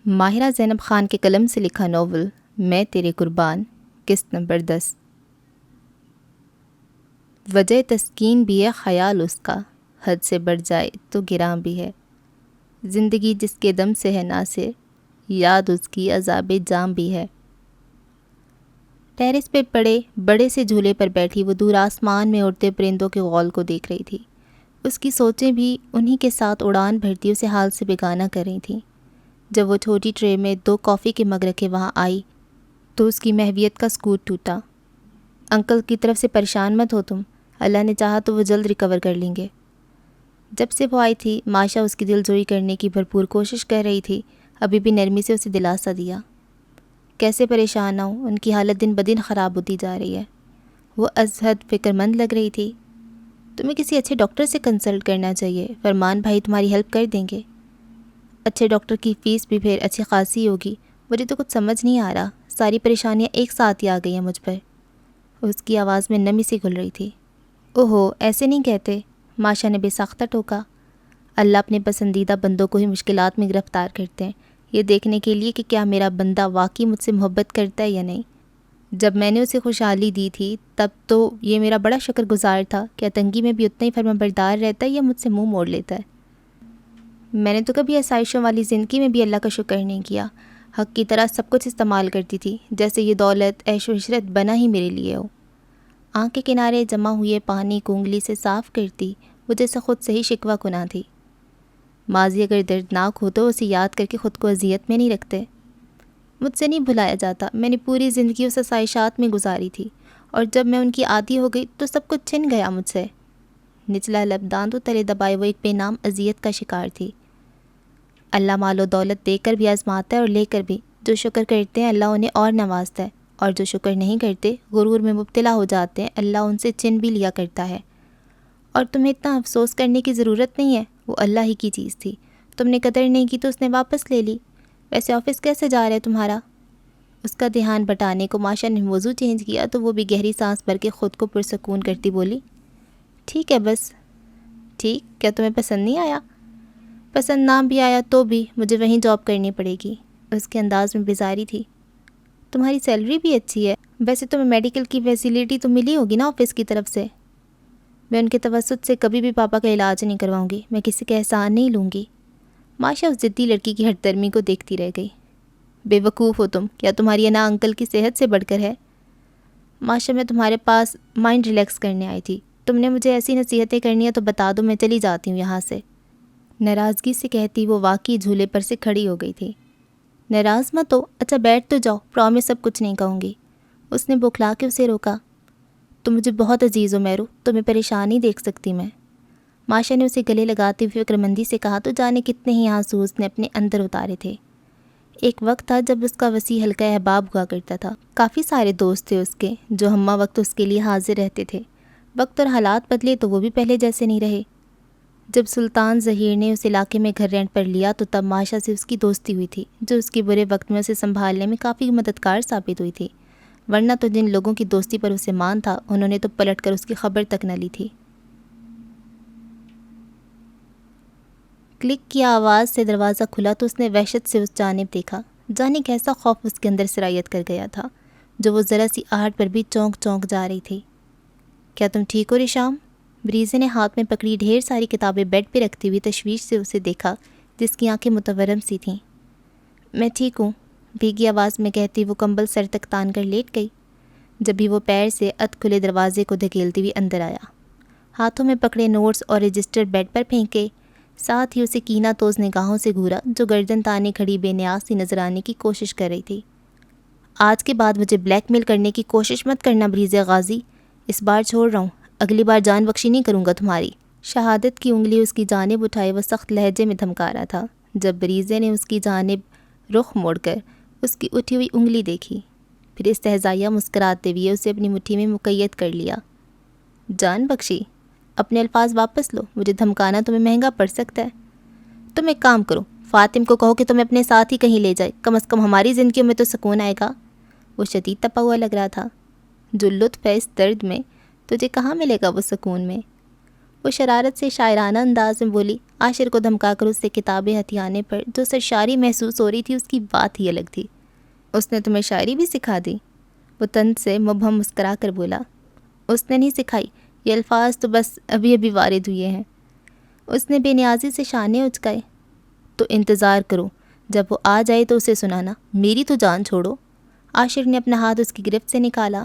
ماہرہ زینب خان کے قلم سے لکھا ناول میں تیرے قربان، قسط نمبر 10۔ وجہ تسکین بھی ہے خیال اس کا، حد سے بڑھ جائے تو گراں بھی ہے۔ زندگی جس کے دم سے ہے ناصر، یاد اس کی عذاب جاں بھی ہے۔ ٹیرس پہ پڑے بڑے سے جھولے پر بیٹھی وہ دور آسمان میں اڑتے پرندوں کے غول کو دیکھ رہی تھی۔ اس کی سوچیں بھی انہی کے ساتھ اڑان بھرتی اسے حال سے بیگانہ کر رہی تھیں۔ جب وہ چھوٹی ٹرے میں 2 کافی کے مگ رکھے وہاں آئی تو اس کی محویت کا سکوت ٹوٹا۔ انکل کی طرف سے پریشان مت ہو تم، اللہ نے چاہا تو وہ جلد ریکور کر لیں گے۔ جب سے وہ آئی تھی ماشا اس کی دلجوئی کرنے کی بھرپور کوشش کر رہی تھی، ابھی بھی نرمی سے اسے دلاسا دیا۔ کیسے پریشان نہ ہوں، ان کی حالت دن بدن خراب ہوتی جا رہی ہے۔ وہ از حد فکر مند لگ رہی تھی۔ تمہیں کسی اچھے ڈاکٹر سے کنسلٹ کرنا چاہیے، فرمان بھائی تمہاری ہیلپ کر دیں گے۔ اچھے ڈاکٹر کی فیس بھی پھر اچھی خاصی ہوگی، مجھے تو کچھ سمجھ نہیں آ رہا، ساری پریشانیاں ایک ساتھ ہی آ گئی ہیں مجھ پر۔ اس کی آواز میں نمی سی گھل رہی تھی۔ اوہو ایسے نہیں کہتے، ماشا نے بے ساختہ ٹوکا۔ اللہ اپنے پسندیدہ بندوں کو ہی مشکلات میں گرفتار کرتے ہیں، یہ دیکھنے کے لیے کہ کیا میرا بندہ واقعی مجھ سے محبت کرتا ہے یا نہیں۔ جب میں نے اسے خوشحالی دی تھی تب تو یہ میرا بڑا شکر گزار تھا، کیا تنگی میں بھی اتنا ہی فرما بردار رہتا ہے یا مجھ سے منہ موڑ لیتا ہے۔ میں نے تو کبھی آسائشوں والی زندگی میں بھی اللہ کا شکر نہیں کیا، حق کی طرح سب کچھ استعمال کرتی تھی، جیسے یہ دولت عیش و عشرت بنا ہی میرے لیے ہو۔ آنکھ کے کنارے جمع ہوئے پانی کو انگلی سے صاف کرتی وہ جیسے خود سے ہی شکوہ کناں تھی۔ ماضی اگر دردناک ہو تو اسے یاد کر کے خود کو اذیت میں نہیں رکھتے۔ مجھ سے نہیں بھلایا جاتا، میں نے پوری زندگی اس آسائشات میں گزاری تھی، اور جب میں ان کی عادی ہو گئی تو سب کچھ چھن گیا مجھ سے۔ نچلا لب دانتوں تلے دبائے وہ ایک بے نام اذیت کا شکار تھی۔ اللہ مال و دولت دے کر بھی آزماتا ہے اور لے کر بھی، جو شکر کرتے ہیں اللہ انہیں اور نوازتا ہے، اور جو شکر نہیں کرتے غرور میں مبتلا ہو جاتے ہیں اللہ ان سے چھن بھی لیا کرتا ہے۔ اور تمہیں اتنا افسوس کرنے کی ضرورت نہیں ہے، وہ اللہ ہی کی چیز تھی، تم نے قدر نہیں کی تو اس نے واپس لے لی۔ ویسے آفس کیسے جا رہا ہے تمہارا؟ اس کا دھیان بٹانے کو ماشا نے موضوع چینج کیا تو وہ بھی گہری سانس بھر کے خود کو پرسکون کرتی بولی، ٹھیک ہے بس۔ ٹھیک؟ کیا تمہیں پسند نہیں آیا؟ پسند نہ بھی آیا تو بھی مجھے وہیں جاب کرنی پڑے گی۔ اس کے انداز میں بیزاری تھی۔ تمہاری سیلری بھی اچھی ہے، ویسے تمہیں میڈیکل کی فیسیلیٹی تو ملی ہوگی نا آفس کی طرف سے۔ میں ان کے توسط سے کبھی بھی پاپا کا علاج نہیں کرواؤں گی، میں کسی کا احسان نہیں لوں گی۔ ماشا اس ضدی لڑکی کی ہٹ درمی کو دیکھتی رہ گئی۔ بے وقوف ہو تم، کیا تمہاری انا انکل کی صحت سے بڑھ کر ہے؟ ماشا میں تمہارے پاس مائنڈ ریلیکس کرنے آئی تھی، تم نے مجھے ایسی نصیحتیں کرنی ہے تو بتا دو، میں چلی جاتی ہوں یہاں سے۔ ناراضگی سے کہتی وہ واقعی جھولے پر سے کھڑی ہو گئی تھی۔ ناراض مت ہو، اچھا بیٹھ تو جاؤ، پرامس سب کچھ نہیں کہوں گی۔ اس نے بکھلا کے اسے روکا۔ تم مجھے بہت عزیز ہو میرو، تمہیں پریشان نہیں دیکھ سکتی میں۔ ماشا نے اسے گلے لگاتے ہوئے فکرمندی سے کہا تو جانے کتنے ہی آنسو اس نے اپنے اندر اتارے تھے۔ ایک وقت تھا جب اس کا وسیع حلقہ احباب ہوا کرتا تھا، کافی سارے دوست تھے اس کے جو ہمہ وقت اس کے لیے حاضر رہتے تھے۔ وقت اور حالات بدلے تو وہ بھی پہلے جیسے نہیں رہے۔ جب سلطان ظہیر نے اس علاقے میں گھر رینٹ پر لیا تو تب ماشا سے اس کی دوستی ہوئی تھی، جو اس کے برے وقت میں اسے سنبھالنے میں کافی مددگار ثابت ہوئی تھی، ورنہ تو جن لوگوں کی دوستی پر اسے مان تھا انہوں نے تو پلٹ کر اس کی خبر تک نہ لی تھی۔ کلک کی آواز سے دروازہ کھلا تو اس نے وحشت سے اس جانب دیکھا، جانے کیسا خوف اس کے اندر سرایت کر گیا تھا جو وہ ذرا سی آہٹ پر بھی چونک چونک جا رہی تھی۔ کیا تم ٹھیک ہو ریشام؟ بریزے نے ہاتھ میں پکڑی ڈھیر ساری کتابیں بیڈ پہ رکھتی ہوئی تشویش سے اسے دیکھا، جس کی آنکھیں متورم سی تھیں۔ میں ٹھیک ہوں، بھیگی آواز میں کہتی وہ کمبل سر تک تان کر لیٹ گئی۔ جب بھی وہ پیر سے ادھ کھلے دروازے کو دھکیلتی ہوئی اندر آیا، ہاتھوں میں پکڑے نوٹس اور رجسٹر بیڈ پر پھینکے، ساتھ ہی اسے کینہ توز نگاہوں سے گھورا جو گردن تانے کھڑی بے نیاز سی نظر آنے کی کوشش کر رہی تھی۔ آج کے بعد مجھے بلیک میل کرنے کی کوشش مت کرنا بریزے غازی، اس بار چھوڑ رہا ہوں، اگلی بار جان بخشی نہیں کروں گا تمہاری۔ شہادت کی انگلی اس کی جانب اٹھائے وہ سخت لہجے میں دھمکا رہا تھا۔ جب بریزے نے اس کی جانب رخ موڑ کر اس کی اٹھی ہوئی انگلی دیکھی، پھر استہزائیہ مسکراتے ہوئے اسے اپنی مٹھی میں مقید کر لیا۔ جان بخشی؟ اپنے الفاظ واپس لو، مجھے دھمکانا تمہیں مہنگا پڑ سکتا ہے۔ تم ایک کام کرو، فاطم کو کہو کہ تمہیں اپنے ساتھ ہی کہیں لے جائے، کم از کم ہماری زندگیوں میں تو سکون آئے گا۔ وہ شدید تپا ہوا لگ رہا تھا۔ جو لطف ہے اس درد میں، تجھے کہاں ملے گا وہ سکون میں؟ وہ شرارت سے شاعرانہ انداز میں بولی، عاشر کو دھمکا کر اس سے کتابیں ہتھیانے پر جو سرشاری محسوس ہو رہی تھی اس کی بات ہی الگ تھی۔ اس نے تمہیں شاعری بھی سکھا دی؟ وہ طنز سے مبہم مسکرا کر بولا۔ اس نے نہیں سکھائی، یہ الفاظ تو بس ابھی ابھی وارد ہوئے ہیں۔ اس نے بے نیازی سے شانے اچکائے۔ تو انتظار کرو، جب وہ آ جائے تو اسے سنانا، میری تو جان چھوڑو۔ عاشر نے اپنا ہاتھ اس کی گرفت سے نکالا۔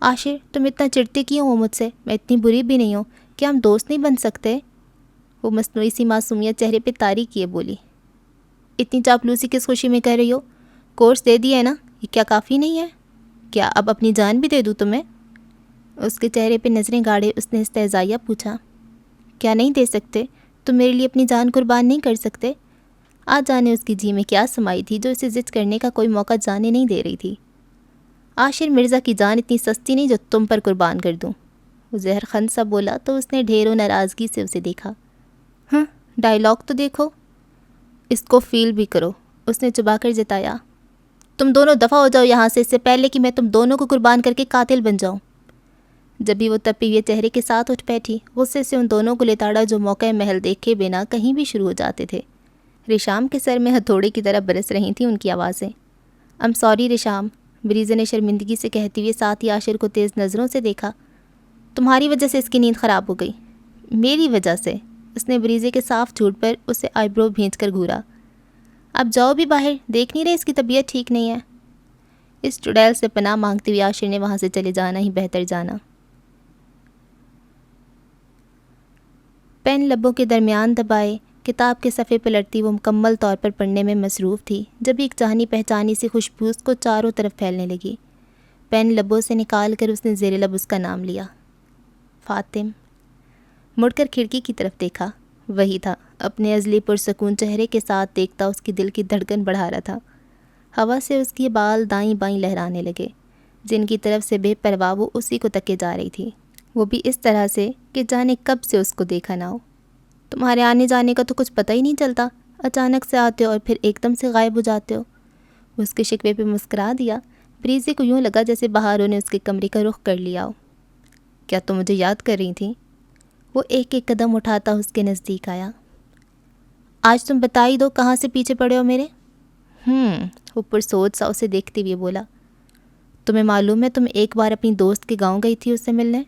عاشر تم اتنا چڑھتے کیوں ہو مجھ سے؟ میں اتنی بری بھی نہیں ہوں، کیا ہم دوست نہیں بن سکتے؟ وہ مصنوعی سی معصومیت چہرے پہ طاری کیے بولی۔ اتنی چاپلوسی کس خوشی میں کر رہی ہو؟ کورس دے دیا ہے نا، یہ کیا کافی نہیں ہے؟ کیا اب اپنی جان بھی دے دوں تمہیں؟ اس کے چہرے پہ نظریں گاڑے اس نے استہزائیہ پوچھا۔ کیا نہیں دے سکتے؟ تم میرے لیے اپنی جان قربان نہیں کر سکتے؟ آج جانے اس کی جی میں کیا سمائی تھی جو اسے ضد کرنے کا کوئی موقع جانے نہیں دے رہی تھی۔ عاشر مرزا کی جان اتنی سستی نہیں جو تم پر قربان کر دوں۔ وہ زہر خند سا بولا تو اس نے ڈھیر و ناراضگی سے اسے دیکھا۔ ہاں، ڈائیلاگ تو دیکھو، اس کو فیل بھی کرو، اس نے چبا کر جتایا۔ تم دونوں دفع ہو جاؤ یہاں سے، اس سے پہلے کہ میں تم دونوں کو قربان کر کے قاتل بن جاؤں۔ جب بھی وہ تپے ہوئے چہرے کے ساتھ اٹھ بیٹھی، غصے سے ان دونوں کو لتاڑا جو موقع محل دیکھے بنا کہیں بھی شروع ہو جاتے تھے۔ ریشام کے سر میں ہتھوڑے کی طرح برس رہی تھیں ان کی آوازیں۔ ام سوری ریشام، بریزے نے شرمندگی سے کہتے ہوئے ساتھ ہی عاشر کو تیز نظروں سے دیکھا۔ تمہاری وجہ سے اس کی نیند خراب ہو گئی۔ میری وجہ سے؟ اس نے بریزے کے صاف جھوٹ پر اسے آئی برو بھینچ کر گھورا۔ اب جاؤ بھی باہر، دیکھ نہیں رہے اس کی طبیعت ٹھیک نہیں ہے؟ اس چڑیل سے پناہ مانگتے ہوئے عاشر نے وہاں سے چلے جانا ہی بہتر جانا۔ پین لبوں کے درمیان دبائے کتاب کے صفحے پلٹتی وہ مکمل طور پر پڑھنے میں مصروف تھی جب ایک جانی پہچانی سی خوشبو اس کو چاروں طرف پھیلنے لگی۔ پین لبوں سے نکال کر اس نے زیر لب اس کا نام لیا، فاطم۔ مڑ کر کھڑکی کی طرف دیکھا، وہی تھا، اپنے ازلی پرسکون چہرے کے ساتھ دیکھتا اس کی دل کی دھڑکن بڑھا رہا تھا۔ ہوا سے اس کے بال دائیں بائیں لہرانے لگے، جن کی طرف سے بے پرواہ وہ اسی کو تکے جا رہی تھی، وہ بھی اس طرح سے کہ جانے کب سے اس کو دیکھا نہ ہو۔ تمہارے آنے جانے کا تو کچھ پتہ ہی نہیں چلتا، اچانک سے آتے ہو اور پھر ایک دم سے غائب ہو جاتے ہو۔ اس کے شکوے پہ مسکرا دیا۔ بریزے کو یوں لگا جیسے بہاروں نے اس کے کمرے کا رخ کر لیا ہو۔ کیا تم مجھے یاد کر رہی تھیں؟ وہ ایک ایک قدم اٹھاتا اس کے نزدیک آیا۔ آج تم بتا ہی دو کہاں سے پیچھے پڑے ہو میرے؟ وہ پرسوچ سا اسے دیکھتے ہوئے بولا۔ تمہیں معلوم ہے تم ایک بار اپنی دوست کے گاؤں گئی تھی اس سے ملنے؟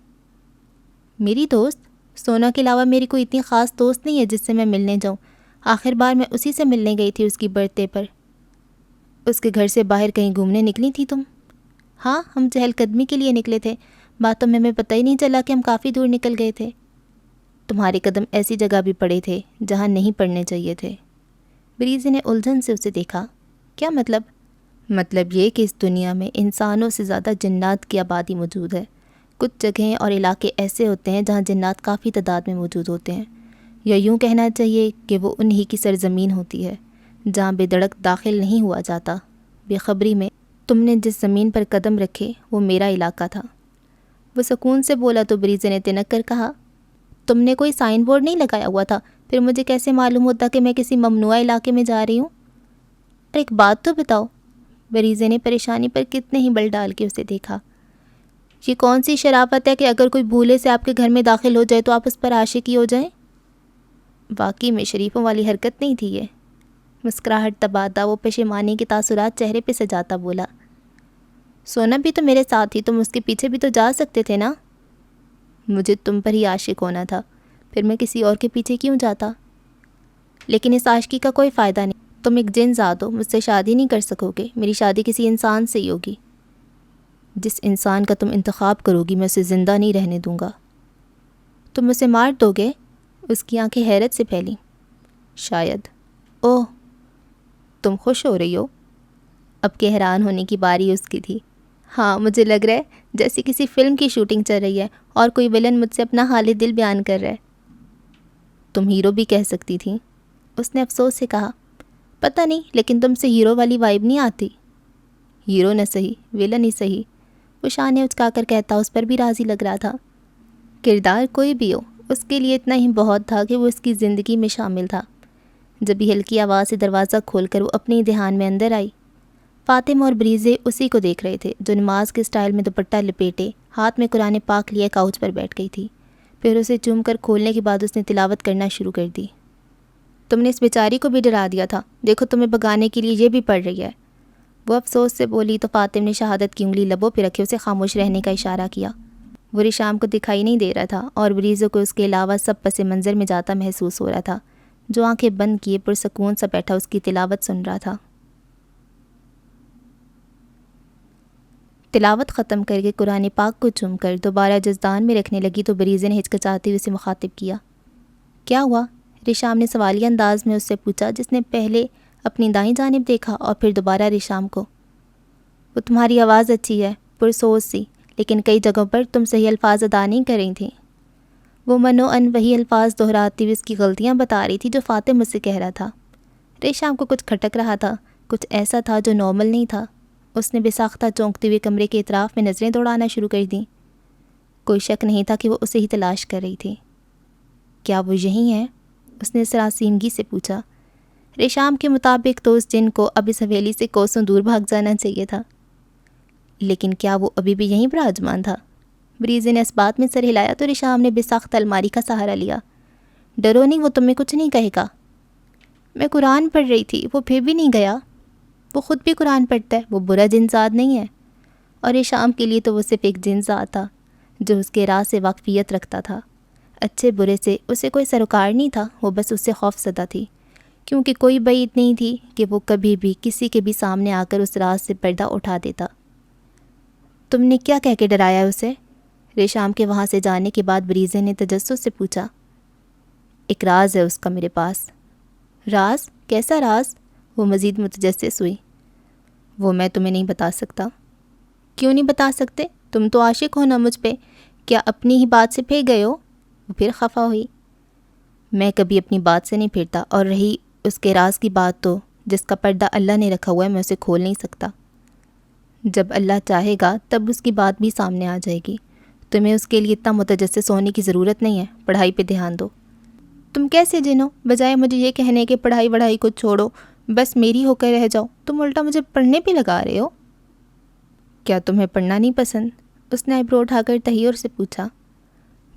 میری دوست؟ سونا کے علاوہ میری کوئی اتنی خاص دوست نہیں ہے جس سے میں ملنے جاؤں۔ آخر بار میں اسی سے ملنے گئی تھی اس کی برتھ ڈے پر۔ اس کے گھر سے باہر کہیں گھومنے نکلی تھی تم؟ ہاں، ہم چہل قدمی کے لیے نکلے تھے، باتوں میں ہمیں پتہ ہی نہیں چلا کہ ہم کافی دور نکل گئے تھے۔ تمہارے قدم ایسی جگہ بھی پڑے تھے جہاں نہیں پڑنے چاہیے تھے۔ بریزے نے الجھن سے اسے دیکھا۔ کیا مطلب؟ مطلب یہ کہ اس دنیا میں انسانوں سے زیادہ جنات کی آبادی موجود ہے۔ کچھ جگہیں اور علاقے ایسے ہوتے ہیں جہاں جنات کافی تعداد میں موجود ہوتے ہیں، یا یوں کہنا چاہیے کہ وہ انہی کی سرزمین ہوتی ہے جہاں بے دڑک داخل نہیں ہوا جاتا۔ بے خبری میں تم نے جس زمین پر قدم رکھے وہ میرا علاقہ تھا۔ وہ سکون سے بولا تو بریزے نے تنک کر کہا، تم نے کوئی سائن بورڈ نہیں لگایا ہوا تھا، پھر مجھے کیسے معلوم ہوتا کہ میں کسی ممنوعہ علاقے میں جا رہی ہوں؟ اور ایک بات تو بتاؤ۔ بریزے نے پریشانی پر کتنے ہی بل ڈال کے اسے دیکھا۔ یہ کون سی شرافت ہے کہ اگر کوئی بھولے سے آپ کے گھر میں داخل ہو جائے تو آپ اس پر عاشقی ہو جائیں؟ واقعی میں شریفوں والی حرکت نہیں تھی یہ۔ مسکراہٹ تبادہ وہ پشیمانی کے تاثرات چہرے پہ سجاتا بولا۔ سونا بھی تو میرے ساتھ تھی، تم اس کے پیچھے بھی تو جا سکتے تھے نا؟ مجھے تم پر ہی عاشق ہونا تھا، پھر میں کسی اور کے پیچھے کیوں جاتا؟ لیکن اس عاشقی کا کوئی فائدہ نہیں، تم ایک جن ذات ہو، مجھ سے شادی نہیں کر سکو گے، میری شادی کسی انسان سے ہی ہوگی۔ جس انسان کا تم انتخاب کرو گی میں اسے زندہ نہیں رہنے دوں گا۔ تم اسے مار دو گے؟ اس کی آنکھیں حیرت سے پھیلیں۔ شاید۔ اوہ، تم خوش ہو رہی ہو؟ اب کے حیران ہونے کی باری اس کی تھی۔ ہاں، مجھے لگ رہا ہے جیسے کسی فلم کی شوٹنگ چل رہی ہے اور کوئی ولن مجھ سے اپنا حال دل بیان کر رہا ہے۔ تم ہیرو بھی کہہ سکتی تھیں، اس نے افسوس سے کہا۔ پتہ نہیں، لیکن تم سے ہیرو والی وائب نہیں آتی۔ ہیرو نہ صحیح، ولن ہی صحیح، وہ شانے اچکا کر کہتا، اس پر بھی راضی لگ رہا تھا۔ کردار کوئی بھی ہو، اس کے لیے اتنا ہی بہت تھا کہ وہ اس کی زندگی میں شامل تھا۔ جب بھی ہلکی آواز سے دروازہ کھول کر وہ اپنے دھیان میں اندر آئی، فاطمہ اور بریزے اسی کو دیکھ رہے تھے جو نماز کے سٹائل میں دوپٹہ لپیٹے ہاتھ میں قرآن پاک لیے کاؤچ پر بیٹھ گئی تھی۔ پھر اسے چوم کر کھولنے کے بعد اس نے تلاوت کرنا شروع کر دی۔ تم نے اس بیچاری کو بھی ڈرا دیا تھا، دیکھو تمہیں بھگانے کے لیے یہ بھی پڑھ رہی ہے۔ وہ افسوس سے بولی تو فاطم نے شہادت کی انگلی لبوں پہ رکھے اسے خاموش رہنے کا اشارہ کیا۔ وہ ریشام کو دکھائی نہیں دے رہا تھا اور بریزو کو اس کے علاوہ سب پس منظر میں جاتا محسوس ہو رہا تھا، جو آنکھیں بند کیے پرسکون سا بیٹھا اس کی تلاوت سن رہا تھا۔ تلاوت ختم کر کے قرآن پاک کو چوم کر دوبارہ جزدان میں رکھنے لگی تو بریزے نے ہچکچاتے ہوئے اسے مخاطب کیا۔ کیا ہوا؟ ریشام نے سوالیہ انداز میں اس سے پوچھا، جس نے پہلے اپنی دائیں جانب دیکھا اور پھر دوبارہ ریشام کو۔ وہ تمہاری آواز اچھی ہے، پرسوز سی، لیکن کئی جگہوں پر تم صحیح الفاظ ادا نہیں کر رہی تھیں۔ وہ منو ان وہی الفاظ دہراتی ہوئی اس کی غلطیاں بتا رہی تھی جو فاطم مجھ سے کہہ رہا تھا۔ ریشام کو کچھ کھٹک رہا تھا، کچھ ایسا تھا جو نارمل نہیں تھا۔ اس نے بے ساختہ چونکتے ہوئے کمرے کے اطراف میں نظریں دوڑانا شروع کر دیں۔ کوئی شک نہیں تھا کہ وہ اسے ہی تلاش کر رہی تھی۔ کیا وہ یہی ہے؟ اس نے سراسیمگی سے پوچھا۔ ریشام کے مطابق تو اس جن کو اب اس حویلی سے کوسوں دور بھاگ جانا چاہیے تھا، لیکن کیا وہ ابھی بھی یہیں براجمان تھا؟ بریزے نے اس بات میں سر ہلایا تو ریشام نے بے ساختہ الماری کا سہارا لیا۔ ڈرو نہیں، وہ تمہیں کچھ نہیں کہے گا۔ میں قرآن پڑھ رہی تھی، وہ پھر بھی نہیں گیا۔ وہ خود بھی قرآن پڑھتا ہے، وہ برا جن ذات نہیں ہے۔ اور ریشام کے لیے تو وہ صرف ایک جن ذات تھا جو اس کے راز سے واقفیت رکھتا تھا۔ اچھے برے سے اسے کوئی سروکار نہیں تھا، وہ بس اس سے خوف زدہ تھی، کیونکہ کوئی بعید نہیں تھی کہ وہ کبھی بھی کسی کے بھی سامنے آ کر اس راز سے پردہ اٹھا دیتا۔ تم نے کیا کہہ کے ڈرایا اسے؟ ریشام کے وہاں سے جانے کے بعد بریزے نے تجسس سے پوچھا۔ ایک راز ہے اس کا میرے پاس۔ راز؟ کیسا راز؟ وہ مزید متجسس ہوئی۔ وہ میں تمہیں نہیں بتا سکتا۔ کیوں نہیں بتا سکتے؟ تم تو عاشق ہو نا مجھ پہ، کیا اپنی ہی بات سے پھر گئے ہو؟ وہ پھر خفا ہوئی۔ میں کبھی اپنی بات سے نہیں پھرتا، اور رہی اس کے راز کی بات تو جس کا پردہ اللہ نے رکھا ہوا ہے میں اسے کھول نہیں سکتا۔ جب اللہ چاہے گا تب اس کی بات بھی سامنے آ جائے گی۔ تمہیں اس کے لیے اتنا متجسس ہونے کی ضرورت نہیں ہے، پڑھائی پہ دھیان دو۔ تم کیسے جن ہو؟ بجائے مجھے یہ کہنے کہ پڑھائی کو چھوڑو، بس میری ہو کر رہ جاؤ، تم الٹا مجھے پڑھنے پہ لگا رہے ہو۔ کیا تمہیں پڑھنا نہیں پسند؟ اس نے آئیبرو اٹھا کر تحیر سے پوچھا۔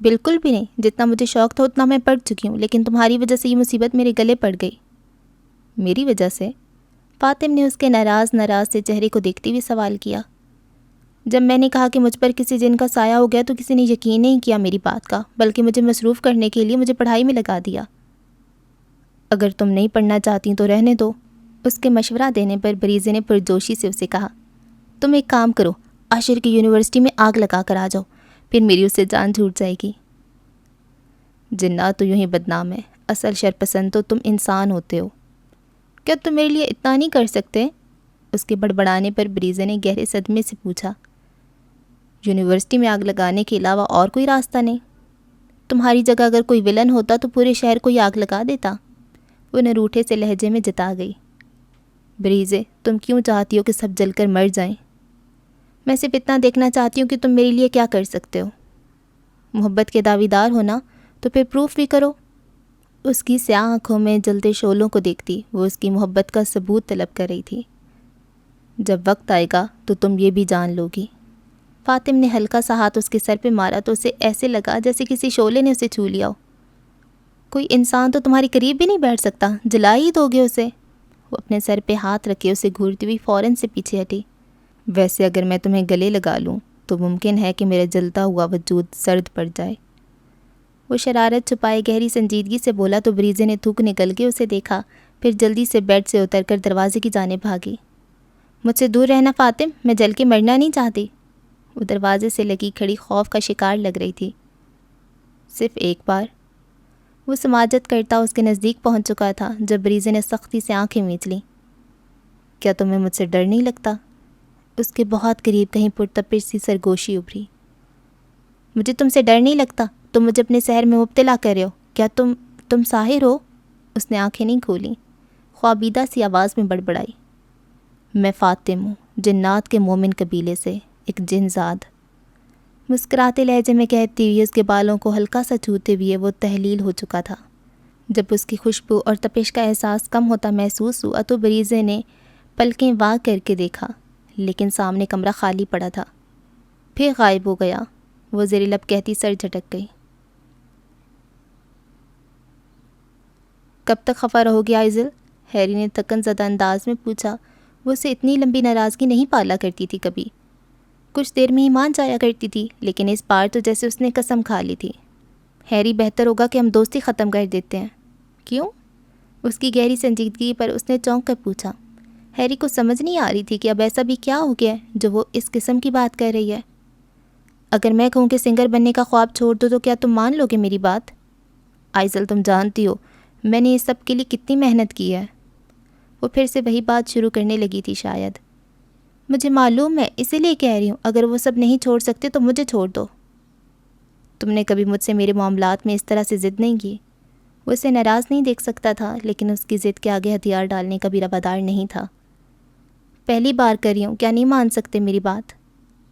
بالکل بھی نہیں، جتنا مجھے شوق تھا اتنا میں پڑھ چکی ہوں، لیکن تمہاری وجہ سے یہ مصیبت میرے گلے پڑ گئی۔ میری وجہ سے؟ فاطم نے اس کے ناراض سے چہرے کو دیکھتے ہوئے سوال کیا۔ جب میں نے کہا کہ مجھ پر کسی جن کا سایہ ہو گیا تو کسی نے یقین نہیں کیا میری بات کا، بلکہ مجھے مصروف کرنے کے لیے مجھے پڑھائی میں لگا دیا۔ اگر تم نہیں پڑھنا چاہتی تو رہنے دو۔ اس کے مشورہ دینے پر بریزے نے پرجوشی سے اسے کہا، تم ایک کام کرو، عاشر کی یونیورسٹی میں آگ لگا کر آ جاؤ، پھر میری اس سے جان چھوٹ جائے گی۔ جنات تو یوں ہی بدنام ہے، اصل شرپسند تو تم انسان ہوتے ہو۔ کیا تم میرے لیے اتنا نہیں کر سکتے؟ اس کے بڑبڑانے پر بریزے نے گہرے صدمے سے پوچھا۔ یونیورسٹی میں آگ لگانے کے علاوہ اور کوئی راستہ نہیں؟ تمہاری جگہ اگر کوئی ولن ہوتا تو پورے شہر کو ہی آگ لگا دیتا۔ وہ نروٹھے سے لہجے میں جتا گئی۔ بریزے، تم کیوں چاہتی ہو کہ سب جل کر مر جائیں؟ میں صرف اتنا دیکھنا چاہتی ہوں کہ تم میرے لیے کیا کر سکتے ہو۔ محبت کے دعویدار ہو نا، تو پھر پروف بھی کرو۔ اس کی سیاہ آنکھوں میں جلتے شعلوں کو دیکھتی وہ اس کی محبت کا ثبوت طلب کر رہی تھی۔ جب وقت آئے گا تو تم یہ بھی جان لو گی۔ فاطم نے ہلکا سا ہاتھ اس کے سر پہ مارا تو اسے ایسے لگا جیسے کسی شعلے نے اسے چھو لیا ہو۔ کوئی انسان تو تمہارے قریب بھی نہیں بیٹھ سکتا، جلا ہی دو گے اسے۔ وہ اپنے سر پہ ہاتھ رکھے اسے گھورتی ہوئی فوراً سے پیچھے ہٹی۔ ویسے اگر میں تمہیں گلے لگا لوں تو ممکن ہے کہ میرا جلتا ہوا وجود سرد پڑ جائے۔ وہ شرارت چھپائے گہری سنجیدگی سے بولا تو بریزے نے تھوک نکل کے اسے دیکھا، پھر جلدی سے بیڈ سے اتر کر دروازے کی جانب بھاگی۔ مجھ سے دور رہنا فاطم، میں جل کے مرنا نہیں چاہتی۔ وہ دروازے سے لگی کھڑی خوف کا شکار لگ رہی تھی۔ صرف ایک بار؟ وہ سماجت کرتا اس کے نزدیک پہنچ چکا تھا جب بریزے نے سختی سے آنکھیں میچ لیں۔ کیا تمہیں مجھ سے ڈر نہیں لگتا؟ اس کے بہت قریب کہیں پرتپش سی سرگوشی ابھری۔ مجھے تم سے ڈر نہیں لگتا، تم مجھے اپنے سحر میں مبتلا کر رہے ہو۔ کیا تم ساحر ہو؟ اس نے آنکھیں نہیں کھولیں، خوابیدہ سی آواز میں بڑبڑائی۔ میں فاطم ہوں، جنات کے مومن قبیلے سے، ایک جن زاد۔ مسکراتے لہجے میں کہتی ہوئی اس کے بالوں کو ہلکا سا چھوتے ہوئے وہ تحلیل ہو چکا تھا۔ جب اس کی خوشبو اور تپش کا احساس کم ہوتا محسوس ہوا تو بریزے نے پلکیں وا کر کے دیکھا، لیکن سامنے کمرہ خالی پڑا تھا۔ پھر غائب ہو گیا۔ وہ زیر لب کہتی سر جھٹک گئی۔ کب تک خفا رہو گے آئزل؟ ہیری نے تھکن زدہ انداز میں پوچھا۔ وہ اسے اتنی لمبی ناراضگی نہیں پالا کرتی تھی کبھی، کچھ دیر میں ہی مان جایا کرتی تھی، لیکن اس بار تو جیسے اس نے قسم کھا لی تھی۔ ہیری بہتر ہوگا کہ ہم دوستی ختم کر دیتے ہیں۔ کیوں؟ اس کی گہری سنجیدگی پر اس نے چونک کر پوچھا۔ ہیری کو سمجھ نہیں آ رہی تھی کہ اب ایسا بھی کیا ہو گیا ہے جو وہ اس قسم کی بات کر رہی ہے۔ اگر میں کہوں کہ سنگر بننے کا خواب چھوڑ دو تو کیا تم مان لو گے میری بات؟ آئزل تم جانتی ہو میں نے اس سب کے لیے کتنی محنت کی ہے۔ وہ پھر سے وہی بات شروع کرنے لگی تھی شاید۔ مجھے معلوم ہے، اسی لیے کہہ رہی ہوں، اگر وہ سب نہیں چھوڑ سکتے تو مجھے چھوڑ دو۔ تم نے کبھی مجھ سے میرے معاملات میں اس طرح سے ضد نہیں کی۔ وہ اسے ناراض نہیں دیکھ سکتا تھا، لیکن اس کی ضد کے آگے ہتھیار ڈالنے کا بھی روادار نہیں تھا۔ پہلی بار کر رہی ہوں، کیا نہیں مان سکتے میری بات؟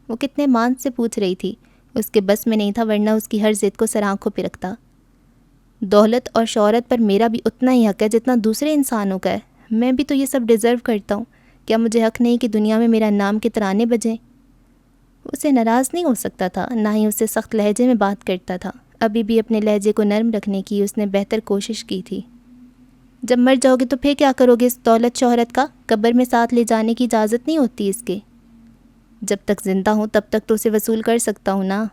وہ کتنے مان سے پوچھ رہی تھی، اس کے بس میں نہیں تھا، ورنہ اس کی ہر ضد کو سر آنکھوں پہ رکھتا۔ دولت اور شہرت پر میرا بھی اتنا ہی حق ہے جتنا دوسرے انسانوں کا ہے، میں بھی تو یہ سب ڈیزرو کرتا ہوں، کیا مجھے حق نہیں کہ دنیا میں میرا نام کے ترانے بجیں؟ اسے ناراض نہیں ہو سکتا تھا، نہ ہی اسے سخت لہجے میں بات کرتا تھا، ابھی بھی اپنے لہجے کو نرم رکھنے کی اس نے بہتر کوشش کی تھی۔ جب مر جاؤ گے تو پھر کیا کرو گے اس دولت شہرت کا؟ قبر میں ساتھ لے جانے کی اجازت نہیں ہوتی اس کے۔ جب تک زندہ ہوں تب تک تو اسے وصول کر سکتا ہوں نا،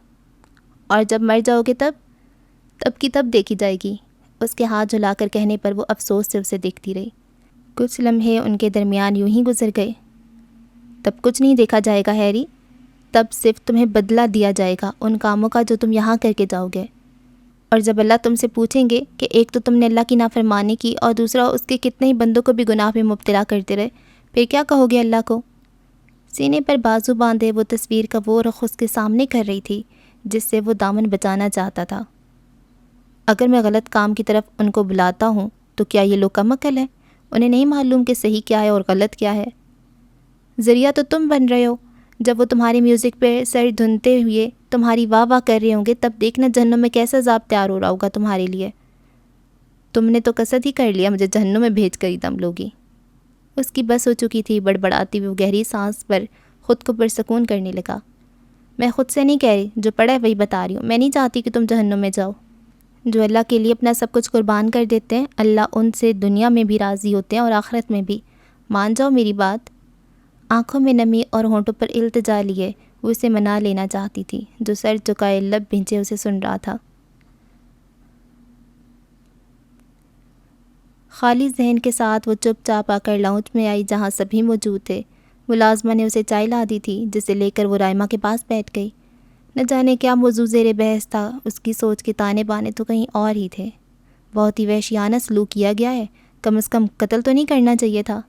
اور جب مر جاؤ گے تب کی تب دیکھی جائے گی۔ اس کے ہاتھ جھلا کر کہنے پر وہ افسوس سے اسے دیکھتی رہی۔ کچھ لمحے ان کے درمیان یوں ہی گزر گئے۔ تب کچھ نہیں دیکھا جائے گا ہیری، تب صرف تمہیں بدلہ دیا جائے گا ان کاموں کا جو تم یہاں کر کے جاؤ گے۔ اور جب اللہ تم سے پوچھیں گے کہ ایک تو تم نے اللہ کی نافرمانی کی اور دوسرا اس کے کتنے ہی بندوں کو بھی گناہ میں مبتلا کرتے رہے، پھر کیا کہو گے اللہ کو؟ سینے پر بازو باندھے وہ تصویر کا وہ رخ اس کے سامنے کر رہی تھی جس سے وہ دامن بچانا چاہتا تھا۔ اگر میں غلط کام کی طرف ان کو بلاتا ہوں تو کیا یہ لوگ کم عقل ہیں؟ انہیں نہیں معلوم کہ صحیح کیا ہے اور غلط کیا ہے؟ ذریعہ تو تم بن رہے ہو۔ جب وہ تمہاری میوزک پہ سر دھنتے ہوئے تمہاری واہ واہ کر رہے ہوں گے تب دیکھنا جہنم میں کیسا عذاب تیار ہو رہا ہوگا تمہارے لیے۔ تم نے تو قصد ہی کر لیا مجھے جہنم میں بھیج کر ہی دم لوگی۔ اس کی بس ہو چکی تھی، بڑبڑاتی ہوئی وہ گہری سانس پر خود کو پرسکون کرنے لگا۔ میں خود سے نہیں کہہ رہی، جو پڑھا ہے وہی بتا رہی ہوں، میں نہیں چاہتی کہ تم جہنم میں جاؤ۔ جو اللہ کے لیے اپنا سب کچھ قربان کر دیتے ہیں اللہ ان سے دنیا میں بھی راضی ہوتے ہیں اور آخرت میں بھی۔ مان جاؤ میری بات۔ آنکھوں میں نمی اور ہونٹوں پر التجا لیے وہ اسے منا لینا چاہتی تھی، جو سر جھکائے لب بھینچے اسے سن رہا تھا۔ خالی ذہن کے ساتھ وہ چپ چاپ آ کر لاؤنج میں آئی جہاں سبھی موجود تھے۔ ملازمہ نے اسے چائے لا دی تھی جسے لے کر وہ رائمہ کے پاس بیٹھ گئی۔ نہ جانے کیا موضوع زیر بحث تھا، اس کی سوچ کے تانے بانے تو کہیں اور ہی تھے۔ بہت ہی وحشیانہ سلوک کیا گیا ہے، کم از کم قتل تو نہیں کرنا چاہیے تھا۔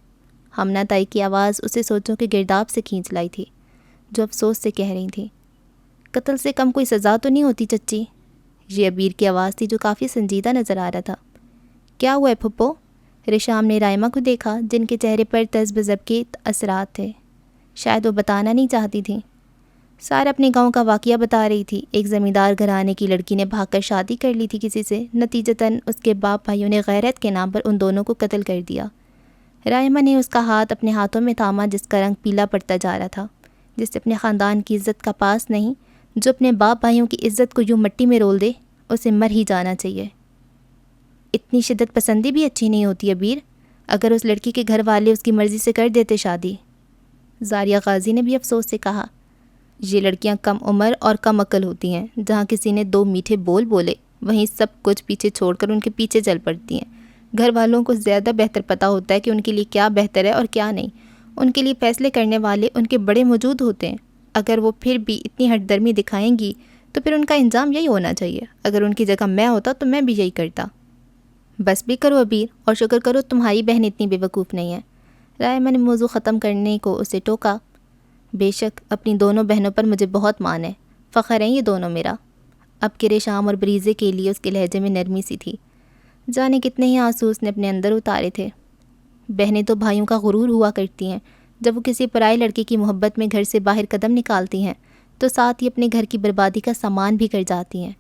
ہمنہ تائی کی آواز اسے سوچوں کے گرداب سے کھینچ لائی تھی، جو افسوس سے کہہ رہی تھی۔ قتل سے کم کوئی سزا تو نہیں ہوتی چچی؟ یہ عبیر کی آواز تھی جو کافی سنجیدہ نظر آ رہا تھا۔ کیا ہوا ہے پھپھو؟ رشام نے رائمہ کو دیکھا جن کے چہرے پر تذب ذب کے اثرات تھے، شاید وہ بتانا نہیں چاہتی تھیں۔ سارا اپنے گاؤں کا واقعہ بتا رہی تھی۔ ایک زمیندار گھرانے کی لڑکی نے بھاگ کر شادی کر لی تھی کسی سے، نتیجتاً اس کے باپ بھائیوں نے غیرت کے نام پر ان دونوں کو قتل کر دیا۔ رائمہ نے اس کا ہاتھ اپنے ہاتھوں میں تھاما جس کا رنگ پیلا پڑتا جا رہا تھا۔ جس سے اپنے خاندان کی عزت کا پاس نہیں، جو اپنے باپ بھائیوں کی عزت کو یوں مٹی میں رول دے، اسے مر ہی جانا چاہیے۔ اتنی شدت پسندی بھی اچھی نہیں ہوتی عبیر، اگر اس لڑکی کے گھر والے اس کی مرضی سے کر دیتے شادی۔ زاریہ غازی نے بھی افسوس سے کہا، یہ لڑکیاں کم عمر اور کم عقل ہوتی ہیں، جہاں کسی نے دو میٹھے بول بولے وہیں سب کچھ پیچھے چھوڑ کر ان کے پیچھے چل پڑتی ہیں۔ گھر والوں کو زیادہ بہتر پتہ ہوتا ہے کہ ان کے لیے کیا بہتر ہے اور کیا نہیں۔ ان کے لیے فیصلے کرنے والے ان کے بڑے موجود ہوتے ہیں۔ اگر وہ پھر بھی اتنی ہٹ درمی دکھائیں گی تو پھر ان کا انجام یہی ہونا چاہیے۔ اگر ان کی جگہ میں ہوتا تو میں بھی یہی کرتا۔ بس بھی کرو عبیر، اور شکر کرو تمہاری بہن اتنی بے وقوف نہیں ہے۔ رائمہ نے موضوع ختم کرنے کو اسے ٹوکا۔ بے شک اپنی دونوں بہنوں پر مجھے بہت مان ہے، فخر ہیں یہ دونوں میرا۔ اب کے ریشام اور بریزے کے لیے اس کے لہجے میں نرمی سی تھی، جانے کتنے ہی آنسو اس نے اپنے اندر اتارے تھے۔ بہنیں تو بھائیوں کا غرور ہوا کرتی ہیں، جب وہ کسی پرائے لڑکے کی محبت میں گھر سے باہر قدم نکالتی ہیں تو ساتھ ہی اپنے گھر کی بربادی کا سامان بھی کر جاتی ہیں۔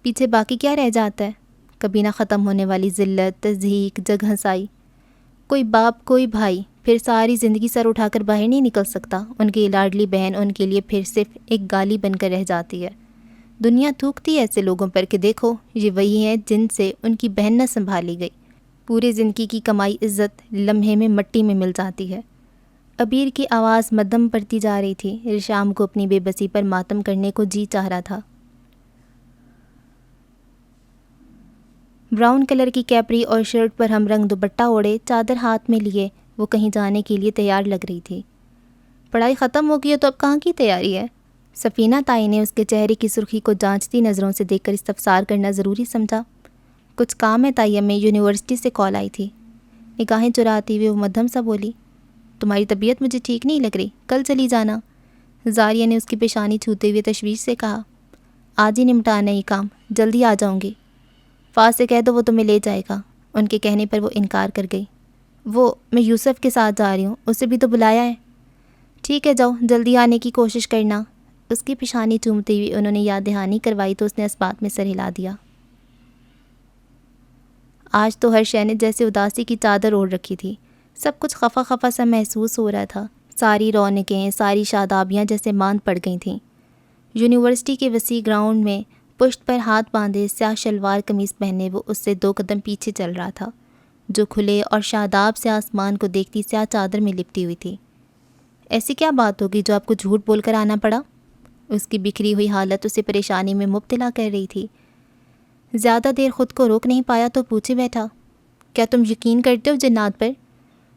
پیچھے باقی کیا رہ جاتا ہے؟ کبھی نہ ختم ہونے والی ذلت، تضحیک، جگ ہنسائی۔ کوئی باپ کوئی بھائی پھر ساری زندگی سر اٹھا کر باہر نہیں نکل سکتا۔ ان کی لاڈلی بہن ان کے لیے پھر صرف ایک گالی بن کر رہ جاتی ہے۔ دنیا تھوکتی ہے ایسے لوگوں پر کہ دیکھو یہ وہی ہیں جن سے ان کی بہن نہ سنبھالی گئی، پورے زندگی کی کمائی عزت لمحے میں مٹی میں مل جاتی ہے۔ عبیر کی آواز مدھم پڑتی جا رہی تھی۔ رشام کو اپنی بے بسی پر ماتم کرنے کو جی چاہ رہا تھا۔ براؤن کلر کی کیپری اور شرٹ پر ہم رنگ دوپٹہ اوڑھے، چادر ہاتھ میں لیے وہ کہیں جانے کے لیے تیار لگ رہی تھی۔ پڑھائی ختم ہو گئی ہے تو اب کہاں کی تیاری ہے؟ سفینہ تائی نے اس کے چہرے کی سرخی کو جانچتی نظروں سے دیکھ کر استفسار کرنا ضروری سمجھا۔ کچھ کام ہے تائی، میں یونیورسٹی سے کال آئی تھی۔ نگاہیں چراتی ہوئے وہ مدھم سا بولی، تمہاری طبیعت مجھے ٹھیک نہیں لگ رہی، کل چلی جانا۔ زاریہ نے اس کی پیشانی چھوتے ہوئے تشویش سے کہا، آج ہی نمٹانا یہ کام، جلدی آ جاؤں گی۔ فاز سے کہہ دو وہ تمہیں لے جائے گا۔ ان کے کہنے پر وہ انکار کر گئی۔ میں یوسف کے ساتھ جا رہی ہوں، اسے بھی تو بلایا ہے۔ ٹھیک ہے جاؤ، جلدی آنے کی کوشش کرنا۔ اس کی پیشانی چومتے ہوئے انہوں نے یاد دہانی کروائی تو اس نے اس بات میں سر ہلا دیا۔ آج تو ہر شے نے جیسے اداسی کی چادر اوڑھ رکھی تھی، سب کچھ خفا خفا سا محسوس ہو رہا تھا۔ ساری رونقیں، ساری شادابیاں جیسے ماند پڑ گئی تھیں۔ یونیورسٹی کے وسیع گراؤنڈ میں پشت پر ہاتھ باندھے سیاہ شلوار قمیص پہنے وہ اس سے 2 قدم پیچھے چل رہا تھا، جو کھلے اور شاداب سے آسمان کو دیکھتی سیاہ چادر میں لپٹی ہوئی تھی۔ ایسی کیا بات ہوگی جو آپ کو جھوٹ بول کر آنا پڑا؟ اس کی بکھری ہوئی حالت اسے پریشانی میں مبتلا کر رہی تھی۔ زیادہ دیر خود کو روک نہیں پایا تو پوچھے بیٹھا، کیا تم یقین کرتے ہو جنات پر؟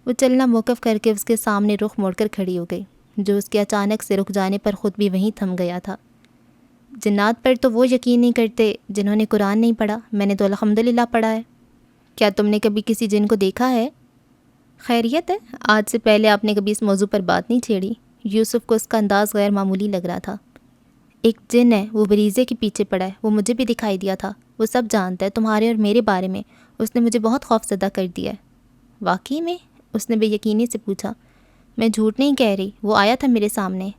وہ چلنا موقف کر کے اس کے سامنے رخ موڑ کر کھڑی ہو گئی، جو اس کے اچانک سے رک جانے پر خود بھی وہیں تھم گیا تھا۔ جنات پر تو وہ یقین نہیں کرتے جنہوں نے قرآن نہیں پڑھا، میں نے تو الحمدللہ پڑھا ہے۔ کیا تم نے کبھی کسی جن کو دیکھا ہے؟ خیریت ہے؟ آج سے پہلے آپ نے کبھی اس موضوع پر بات نہیں چھیڑی۔ یوسف کو اس کا انداز غیر معمولی لگ رہا تھا۔ ایک جن ہے، وہ بریزے کے پیچھے پڑا ہے، وہ مجھے بھی دکھائی دیا تھا، وہ سب جانتا ہے تمہارے اور میرے بارے میں، اس نے مجھے بہت خوف زدہ کر دیا ہے۔ واقعی میں؟ اس نے بے یقینی سے پوچھا۔ میں جھوٹ نہیں کہہ رہی، وہ آیا تھا میرے سامنے۔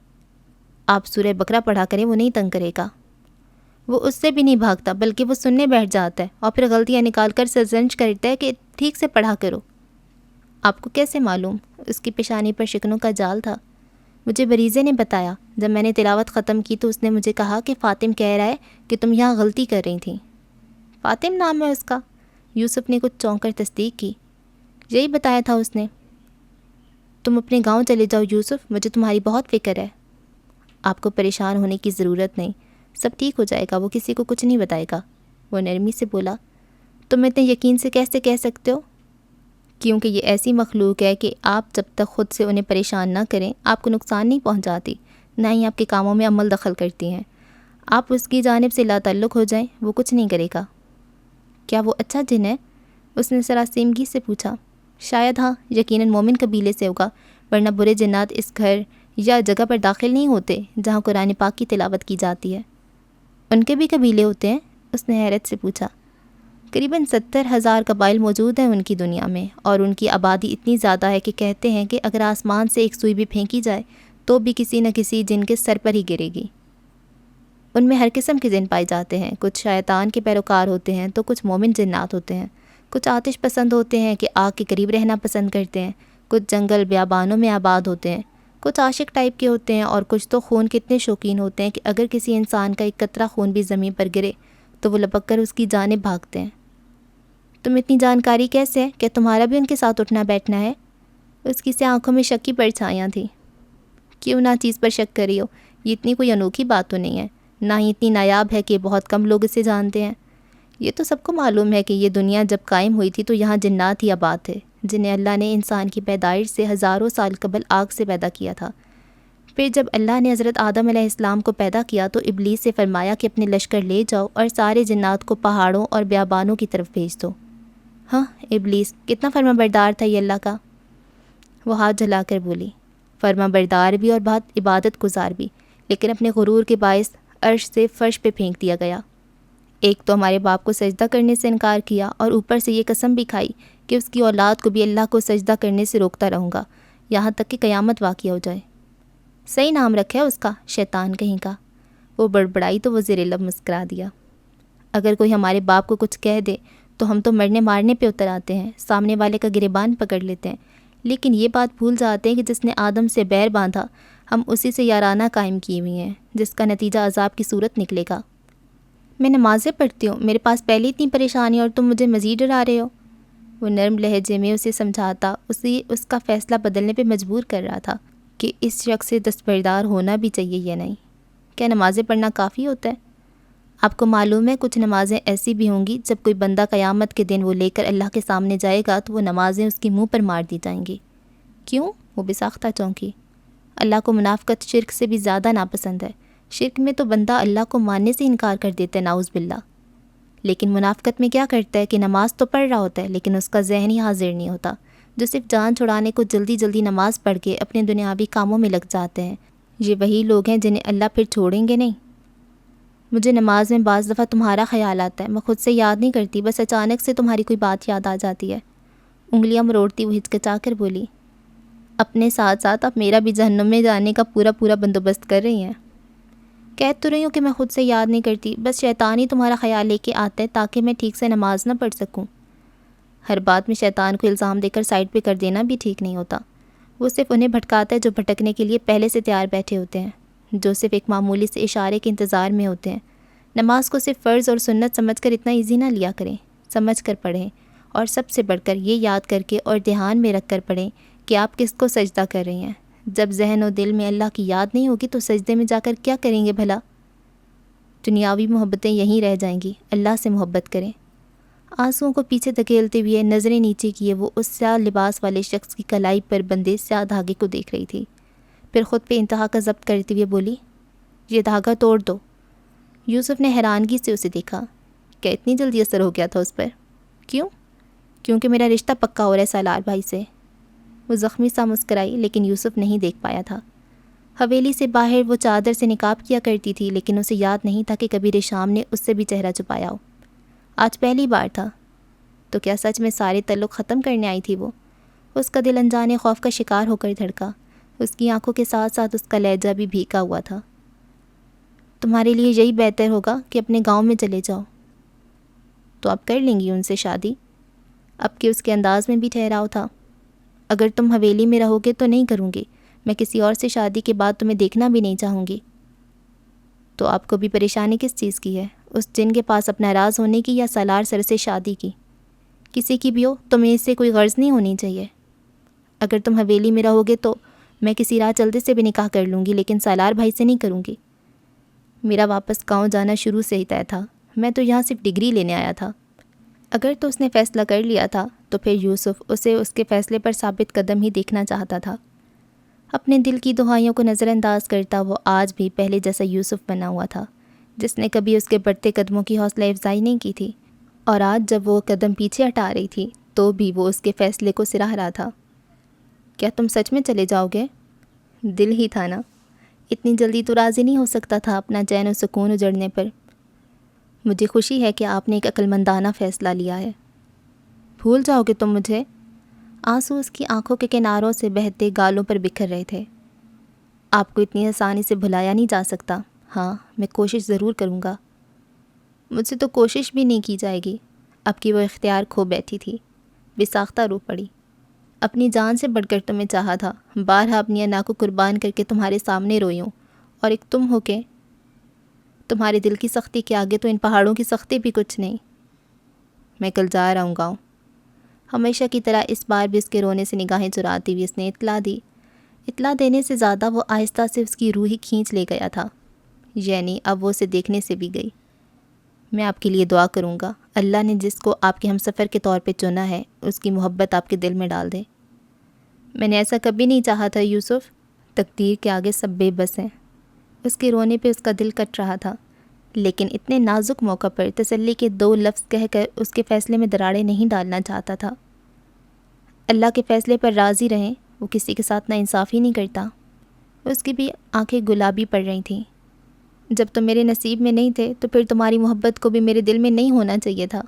آپ سورہ بقرہ پڑھا کریں، وہ نہیں تنگ کرے گا۔ وہ اس سے بھی نہیں بھاگتا، بلکہ وہ سننے بیٹھ جاتا ہے اور پھر غلطیاں نکال کر سرزنش کرتا ہے کہ ٹھیک سے پڑھا کرو۔ آپ کو کیسے معلوم؟ اس کی پیشانی پر شکنوں کا جال تھا۔ مجھے بریزے نے بتایا، جب میں نے تلاوت ختم کی تو اس نے مجھے کہا کہ فاطم کہہ رہا ہے کہ تم یہاں غلطی کر رہی تھیں۔ فاطم نام ہے اس کا؟ یوسف نے کچھ چونک کر تصدیق کی۔ یہی بتایا تھا اس نے۔ تم اپنے گاؤں چلے جاؤ یوسف، مجھے تمہاری بہت فکر ہے۔ آپ کو پریشان ہونے کی ضرورت نہیں، سب ٹھیک ہو جائے گا، وہ کسی کو کچھ نہیں بتائے گا، وہ نرمی سے بولا۔ تم اتنے یقین سے کیسے کہہ سکتے ہو؟ کیونکہ یہ ایسی مخلوق ہے کہ آپ جب تک خود سے انہیں پریشان نہ کریں آپ کو نقصان نہیں پہنچاتی، نہ ہی آپ کے کاموں میں عمل دخل کرتی ہیں۔ آپ اس کی جانب سے لا تعلق ہو جائیں، وہ کچھ نہیں کرے گا۔ کیا وہ اچھا جن ہے؟ اس نے سراسیمگی سے پوچھا۔ شاید ہاں، یقیناً مومن قبیلے سے ہوگا، ورنہ برے جنات اس گھر یا جگہ پر داخل نہیں ہوتے جہاں قرآن پاک کی تلاوت کی جاتی ہے۔ ان کے بھی قبیلے ہوتے ہیں؟ اس نے حیرت سے پوچھا۔ قریباً 70,000 قبائل موجود ہیں ان کی دنیا میں، اور ان کی آبادی اتنی زیادہ ہے کہ کہتے ہیں کہ اگر آسمان سے ایک سوئی بھی پھینکی جائے تو بھی کسی نہ کسی جن کے سر پر ہی گرے گی۔ ان میں ہر قسم کے جن پائے جاتے ہیں، کچھ شیطان کے پیروکار ہوتے ہیں تو کچھ مومن جنات ہوتے ہیں، کچھ آتش پسند ہوتے ہیں کہ آگ کے قریب رہنا پسند کرتے ہیں، کچھ جنگل بیابانوں میں آباد ہوتے ہیں، کچھ عاشق ٹائپ کے ہوتے ہیں، اور کچھ تو خون کے اتنے شوقین ہوتے ہیں کہ اگر کسی انسان کا ایک قطرہ خون بھی زمین پر گرے تو وہ لپک کر اس کی جانب بھاگتے ہیں۔ تم اتنی جانکاری کیسے ہے؟ کہ تمہارا بھی ان کے ساتھ اٹھنا بیٹھنا ہے؟ اس کی سے آنکھوں میں شک کی پرچھائیاں تھیں۔ کیوں نہ چیز پر شک کری ہو، یہ اتنی کوئی انوکھی بات تو نہیں ہے، نہ ہی اتنی نایاب ہے کہ بہت کم لوگ اسے جانتے ہیں۔ یہ تو سب کو معلوم ہے کہ یہ دنیا جب قائم ہوئی تھی تو یہاں جنات ہی آباد تھے، جنہیں اللہ نے انسان کی پیدائش سے ہزاروں سال قبل آگ سے پیدا کیا تھا۔ پھر جب اللہ نے حضرت آدم علیہ السلام کو پیدا کیا تو ابلیس سے فرمایا کہ اپنے لشکر لے جاؤ اور سارے جنات کو پہاڑوں اور بیابانوں کی طرف بھیج دو۔ ہاں، ابلیس کتنا فرما بردار تھا یہ اللہ کا! وہ ہاتھ جھلا کر بولی، فرما بردار بھی اور بہت عبادت گزار بھی، لیکن اپنے غرور کے باعث عرش سے فرش پہ پھینک دیا گیا۔ ایک تو ہمارے باپ کو سجدہ کرنے سے انکار کیا، اور اوپر سے یہ قسم بھی کھائی کہ اس کی اولاد کو بھی اللہ کو سجدہ کرنے سے روکتا رہوں گا یہاں تک کہ قیامت واقع ہو جائے۔ صحیح نام رکھا ہے اس کا، شیطان کہیں کا۔ وہ بڑبڑائی تو وہ زیر لب مسکرا دیا۔ اگر کوئی ہمارے باپ کو کچھ کہہ دے تو ہم تو مرنے مارنے پہ اتر آتے ہیں، سامنے والے کا گریبان پکڑ لیتے ہیں، لیکن یہ بات بھول جاتے ہیں کہ جس نے آدم سے بیر باندھا ہم اسی سے یارانہ قائم کی ہوئی ہیں، جس کا نتیجہ عذاب کی صورت نکلے گا۔ میں نمازیں پڑھتی ہوں، میرے پاس پہلے اتنی پریشانی اور تم مجھے مزید ڈرا رہے ہو۔ وہ نرم لہجے میں اسے سمجھاتا، اسے اس کا فیصلہ بدلنے پہ مجبور کر رہا تھا کہ اس شخص سے دستبردار ہونا بھی چاہیے یا نہیں۔ کیا نمازیں پڑھنا کافی ہوتا ہے؟ آپ کو معلوم ہے کچھ نمازیں ایسی بھی ہوں گی جب کوئی بندہ قیامت کے دن وہ لے کر اللہ کے سامنے جائے گا تو وہ نمازیں اس کے منہ پر مار دی جائیں گی۔ کیوں؟ وہ بے ساختہ چونکی۔ اللہ کو منافقت شرک سے بھی زیادہ ناپسند ہے۔ شرک میں تو بندہ اللہ کو ماننے سے انکار کر دیتا ہے، نعوذ باللہ، لیکن منافقت میں کیا کرتا ہے کہ نماز تو پڑھ رہا ہوتا ہے لیکن اس کا ذہن ہی حاضر نہیں ہوتا، جو صرف جان چھڑانے کو جلدی جلدی نماز پڑھ کے اپنے دنیاوی کاموں میں لگ جاتے ہیں۔ یہ وہی لوگ ہیں جنہیں اللہ پھر چھوڑیں گے نہیں۔ مجھے نماز میں بعض دفعہ تمہارا خیال آتا ہے، میں خود سے یاد نہیں کرتی، بس اچانک سے تمہاری کوئی بات یاد آ جاتی ہے۔ انگلیاں مروڑتی وہ ہچکچا کر بولی، اپنے ساتھ ساتھ آپ میرا بھی جہنم میں جانے کا پورا بندوبست کر رہی ہیں۔ کہہ تو رہی ہوں کہ میں خود سے یاد نہیں کرتی، بس شیطان ہی تمہارا خیال لے کے آتا ہے تاکہ میں ٹھیک سے نماز نہ پڑھ سکوں۔ ہر بات میں شیطان کو الزام دے کر سائڈ پہ کر دینا بھی ٹھیک نہیں ہوتا۔ وہ صرف انہیں بھٹکاتا ہے جو بھٹکنے کے لیے پہلے سے تیار بیٹھے ہوتے ہیں، جو صرف ایک معمولی سے اشارے کے انتظار میں ہوتے ہیں۔ نماز کو صرف فرض اور سنت سمجھ کر اتنا ایزی نہ لیا کریں، سمجھ کر پڑھیں، اور سب سے بڑھ کر یہ یاد کر کے اور دھیان میں رکھ کر پڑھیں کہ آپ کس کو سجدہ کر رہی ہیں۔ جب ذہن و دل میں اللہ کی یاد نہیں ہوگی تو سجدے میں جا کر کیا کریں گے بھلا؟ دنیاوی محبتیں یہیں رہ جائیں گی، اللہ سے محبت کریں۔ آنسوؤں کو پیچھے دھکیلتے ہوئے نظریں نیچے کیے وہ اس سیاہ لباس والے شخص کی کلائی پر بندھے سیاہ دھاگے کو دیکھ رہی تھی، پھر خود پہ انتہا کا ضبط کرتے ہوئے بولی، یہ دھاگا توڑ دو۔ یوسف نے حیرانگی سے اسے دیکھا۔ کیا اتنی جلدی اثر ہو گیا تھا اس پر؟ کیوں؟ کیونکہ میرا رشتہ پکا ہو رہا ہے سالار بھائی سے۔ وہ زخمی سا مسکرائی لیکن یوسف نہیں دیکھ پایا تھا۔ حویلی سے باہر وہ چادر سے نقاب کیا کرتی تھی لیکن اسے یاد نہیں تھا کہ کبھی ریشام نے اس سے بھی چہرہ چھپایا ہو۔ آج پہلی بار تھا۔ تو کیا سچ میں سارے تعلق ختم کرنے آئی تھی وہ؟ اس کا دل انجانے خوف کا شکار ہو کر دھڑکا۔ اس کی آنکھوں کے ساتھ ساتھ اس کا لہجہ بھی بھیگا ہوا تھا۔ تمہارے لیے یہی بہتر ہوگا کہ اپنے گاؤں میں چلے جاؤ۔ تو آپ کر لیں گی ان سے شادی؟ اب کہ اس کے انداز میں بھی ٹھہراؤ تھا۔ اگر تم حویلی میں رہو گے تو نہیں کروں گی، میں کسی اور سے شادی کے بعد تمہیں دیکھنا بھی نہیں چاہوں گی۔ تو آپ کو بھی پریشانی کس چیز کی ہے؟ اس جن کے پاس اپنا راز ہونے کی یا سالار سر سے شادی کی؟ کسی کی بھی ہو تمہیں اس سے کوئی غرض نہیں ہونی چاہیے۔ اگر تم حویلی میں رہو گے تو میں کسی راہ چلتے سے بھی نکاح کر لوں گی لیکن سالار بھائی سے نہیں کروں گی۔ میرا واپس گاؤں جانا شروع سے ہی طے تھا، میں تو یہاں صرف ڈگری لینے آیا تھا۔ اگر تو اس نے فیصلہ کر لیا تھا تو پھر یوسف اسے اس کے فیصلے پر ثابت قدم ہی دیکھنا چاہتا تھا۔ اپنے دل کی دہائیوں کو نظر انداز کرتا وہ آج بھی پہلے جیسا یوسف بنا ہوا تھا جس نے کبھی اس کے بڑھتے قدموں کی حوصلہ افزائی نہیں کی تھی، اور آج جب وہ قدم پیچھے ہٹا رہی تھی تو بھی وہ اس کے فیصلے کو سراہ رہا تھا۔ کیا تم سچ میں چلے جاؤ گے؟ دل ہی تھا نا، اتنی جلدی تو راضی نہیں ہو سکتا تھا اپنا چین و سکون اجڑنے پر۔ مجھے خوشی ہے کہ آپ نے ایک عقلمندانہ فیصلہ لیا ہے۔ بھول جاؤ گے تم مجھے؟ آنسو اس کی آنکھوں کے کناروں سے بہتے گالوں پر بکھر رہے تھے۔ آپ کو اتنی آسانی سے بھلایا نہیں جا سکتا۔ ہاں، میں کوشش ضرور کروں گا۔ مجھ سے تو کوشش بھی نہیں کی جائے گی۔ اب کی وہ اختیار کھو بیٹھی تھی، بے ساختہ رو پڑی۔ اپنی جان سے بڑھ کر تمہیں چاہا تھا، بارہا اپنی انا کو قربان کر کے تمہارے سامنے روئی ہوں، اور ایک تم ہو کے تمہارے دل کی سختی کے آگے تو ان پہاڑوں کی سختی بھی کچھ نہیں۔ میں کل جا رہا ہوں گاؤں۔ ہمیشہ کی طرح اس بار بھی اس کے رونے سے نگاہیں چراتی ہوئی اس نے اطلاع دی۔ اطلاع دینے سے زیادہ وہ آہستہ سے اس کی روح ہی کھینچ لے گیا تھا، یعنی اب وہ اسے دیکھنے سے بھی گئی۔ میں آپ کے لیے دعا کروں گا، اللہ نے جس کو آپ کے ہم سفر کے طور پہ چنا ہے اس کی محبت آپ کے دل میں ڈال دے۔ میں نے ایسا کبھی نہیں چاہا تھا یوسف، تقدیر کے آگے سب بے بس ہیں۔ اس کے رونے پہ اس کا دل کٹ رہا تھا، لیکن اتنے نازک موقع پر تسلی کے دو لفظ کہہ کر اس کے فیصلے میں دراڑیں نہیں ڈالنا چاہتا تھا۔ اللہ کے فیصلے پر راضی رہیں، وہ کسی کے ساتھ ناانصافی نہیں کرتا۔ اس کی بھی آنکھیں گلابی پڑ رہی تھیں۔ جب تم میرے نصیب میں نہیں تھے تو پھر تمہاری محبت کو بھی میرے دل میں نہیں ہونا چاہیے تھا۔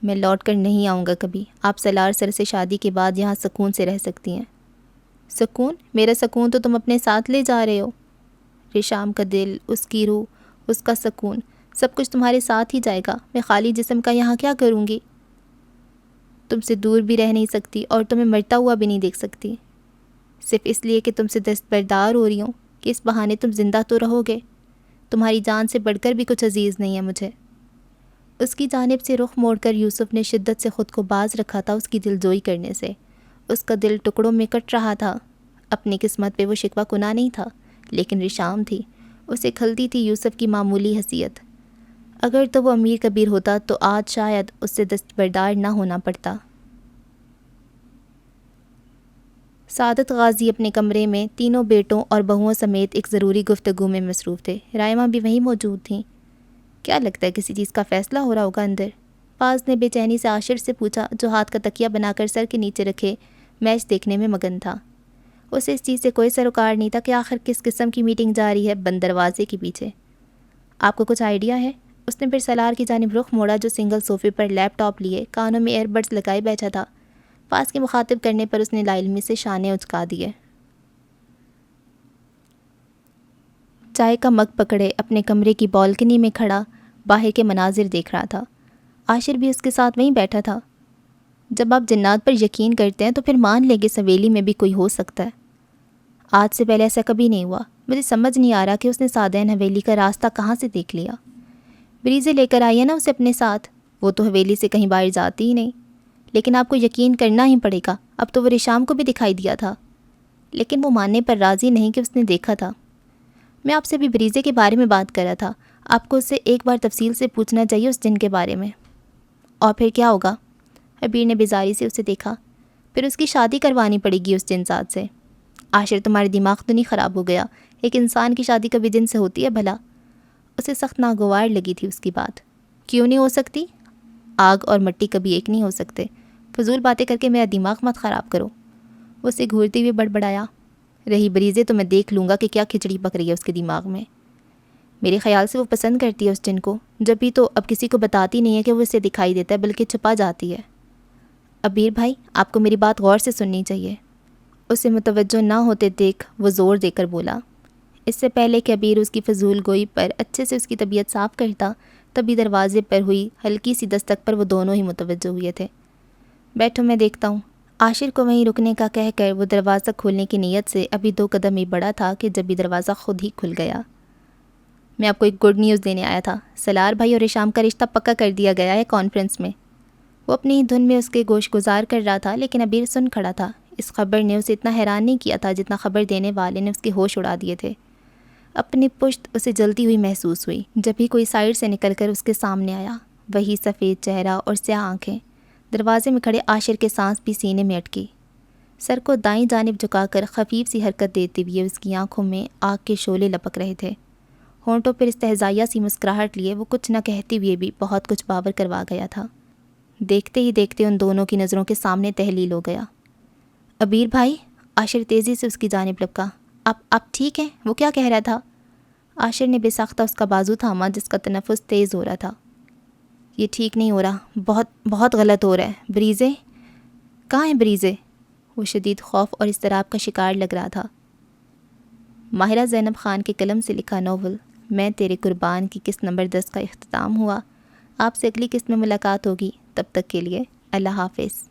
میں لوٹ کر نہیں آؤں گا کبھی، آپ سالار سر سے شادی کے بعد یہاں سکون سے رہ سکتی ہیں۔ سکون؟ میرا سکون تو تم اپنے ساتھ لے جا رہے ہو۔ ریشام کا دل، اس کی روح، اس کا سکون، سب کچھ تمہارے ساتھ ہی جائے گا۔ میں خالی جسم کا یہاں کیا کروں گی؟ تم سے دور بھی رہ نہیں سکتی اور تمہیں مرتا ہوا بھی نہیں دیکھ سکتی، صرف اس لیے کہ تم سے دستبردار ہو رہی ہوں کہ اس بہانے تم زندہ تو رہو گے۔ تمہاری جان سے بڑھ کر بھی کچھ عزیز نہیں ہے مجھے۔ اس کی جانب سے رخ موڑ کر یوسف نے شدت سے خود کو باز رکھا تھا اس کی دلجوئی کرنے سے۔ اس کا دل ٹکڑوں میں کٹ رہا تھا۔ اپنی قسمت پہ وہ شکوہ کناں نہیں تھا، لیکن ریشام تھی۔ اسے کھلتی تھی یوسف کی معمولی حیثیت۔ اگر تو وہ امیر کبیر ہوتا تو آج شاید اس سے دستبردار نہ ہونا پڑتا۔ سعادت غازی اپنے کمرے میں تینوں بیٹوں اور بہوؤں سمیت ایک ضروری گفتگو میں مصروف تھے۔ رائمہ بھی وہیں موجود تھیں۔ کیا لگتا ہے کسی چیز کا فیصلہ ہو رہا ہوگا اندر؟ فاض نے بے چینی سے عاشر سے پوچھا، جو ہاتھ کا تکیہ بنا کر سر کے نیچے رکھے میچ دیکھنے میں مگن تھا۔ اسے اس چیز سے کوئی سروکار نہیں تھا کہ آخر کس قسم کی میٹنگ جاری ہے بند دروازے کے پیچھے۔ آپ کو کچھ آئیڈیا ہے؟ اس نے پھر سالار کی جانب رخ موڑا جو سنگل صوفے پر لیپ ٹاپ لیے کانوں میں ایئر بڈز لگائے بیٹھا تھا۔ فاض کے مخاطب کرنے پر اس نے لا علمی سے شانے اچکا دیے۔ چائے کا مگ پکڑے اپنے کمرے کی بالکنی میں کھڑا باہر کے مناظر دیکھ رہا تھا۔ عاشر بھی اس کے ساتھ وہیں بیٹھا تھا۔ جب آپ جنات پر یقین کرتے ہیں تو پھر مان لیں کہ اس حویلی میں بھی کوئی ہو سکتا ہے۔ آج سے پہلے ایسا کبھی نہیں ہوا۔ مجھے سمجھ نہیں آ رہا کہ اس نے سعدین حویلی کا راستہ کہاں سے دیکھ لیا۔ بریزے لے کر آئی ہے نا اسے اپنے ساتھ، وہ تو حویلی سے کہیں باہر جاتی ہی نہیں۔ لیکن آپ کو یقین کرنا ہی پڑے گا، اب تو وہ ریشام کو بھی دکھائی دیا تھا، لیکن وہ ماننے پر راضی نہیں کہ اس نے دیکھا تھا۔ میں آپ سے بھی بریزے کے بارے میں بات کر رہا تھا، آپ کو اس سے ایک بار تفصیل سے پوچھنا چاہیے اس دن کے بارے میں۔ اور پھر کیا ہوگا؟ عبیر نے بیزاری سے اسے دیکھا۔ پھر اس کی شادی کروانی پڑے گی اس جنسات سے۔ عاشر تمہارے دماغ تو نہیں خراب ہو گیا؟ ایک انسان کی شادی کبھی دن سے ہوتی ہے بھلا؟ اسے سخت ناگوار لگی تھی اس کی بات۔ کیوں نہیں ہو سکتی؟ آگ اور مٹی کبھی ایک نہیں ہو سکتے۔ فضول باتیں کر کے میرا دماغ مت خراب کرو۔ وہ اسے گھورتے ہوئے بڑبڑایا۔ رہی بریزے تو میں دیکھ لوں گا کہ کیا کھچڑی پک رہی ہے اس کے دماغ میں۔ میرے خیال سے وہ پسند کرتی ہے اس جن کو، جب بھی تو اب کسی کو بتاتی نہیں ہے کہ وہ اسے دکھائی دیتا ہے، بلکہ چھپا جاتی ہے۔ عبیر بھائی، آپ کو میری بات غور سے سننی چاہیے۔ اسے متوجہ نہ ہوتے دیکھ وہ زور دے کر بولا۔ اس سے پہلے کہ عبیر اس کی فضول گوئی پر اچھے سے اس کی طبیعت صاف کرتا، تبھی دروازے پر ہوئی ہلکی سی دستک پر وہ دونوں ہی متوجہ ہوئے تھے۔ بیٹھو میں دیکھتا ہوں۔ عاشر کو وہیں رکنے کا کہہ کر وہ دروازہ کھولنے کی نیت سے ابھی 2 قدم ہی بڑھا تھا کہ جب بھی دروازہ خود ہی کھل گیا۔ میں آپ کو ایک گڈ نیوز دینے آیا تھا۔ سالار بھائی اور ریشام کا رشتہ پکا کر دیا گیا ہے کانفرنس میں۔ وہ اپنی دھن میں اس کے گوش گزار کر رہا تھا، لیکن عبیر سن کھڑا تھا۔ اس خبر نے اسے اتنا حیران نہیں کیا تھا جتنا خبر دینے والے نے اس کے ہوش اڑا دیے تھے۔ اپنی پشت اسے جلتی ہوئی محسوس ہوئی جب ہی کوئی سائڈ سے نکل کر اس کے سامنے آیا، وہی سفید چہرہ اور سیاہ آنکھیں۔ دروازے میں کھڑے عاشر کے سانس بھی سینے میں اٹکی۔ سر کو دائیں جانب جھکا کر خفیف سی حرکت دیتے ہوئے اس کی آنکھوں میں آگ کے شعلے لپک رہے تھے۔ ہونٹوں پر استہزائیہ سی مسکراہٹ لیے وہ کچھ نہ کہتے ہوئے بھی بہت کچھ باور کروا گیا تھا۔ دیکھتے ہی دیکھتے ان دونوں کی نظروں کے سامنے تحلیل ہو گیا۔ عبیر بھائی، عاشر تیزی سے اس کی جانب لپکا۔ آپ ٹھیک ہیں؟ وہ کیا کہہ رہا تھا؟ عاشر نے بے ساختہ اس کا بازو تھاما جس کا تنفس تیز ہو رہا تھا۔ یہ ٹھیک نہیں ہو رہا، بہت غلط ہو رہا ہے۔ بریزے کہاں ہیں بریزے؟ وہ شدید خوف اور اضطراب کا شکار لگ رہا تھا۔ ماہرہ زینب خان کے قلم سے لکھا ناول میں تیرے قربان کی قسط نمبر 10 کا اختتام ہوا۔ آپ سے اگلی قسط میں ملاقات ہوگی، تب تک کے لیے اللہ حافظ۔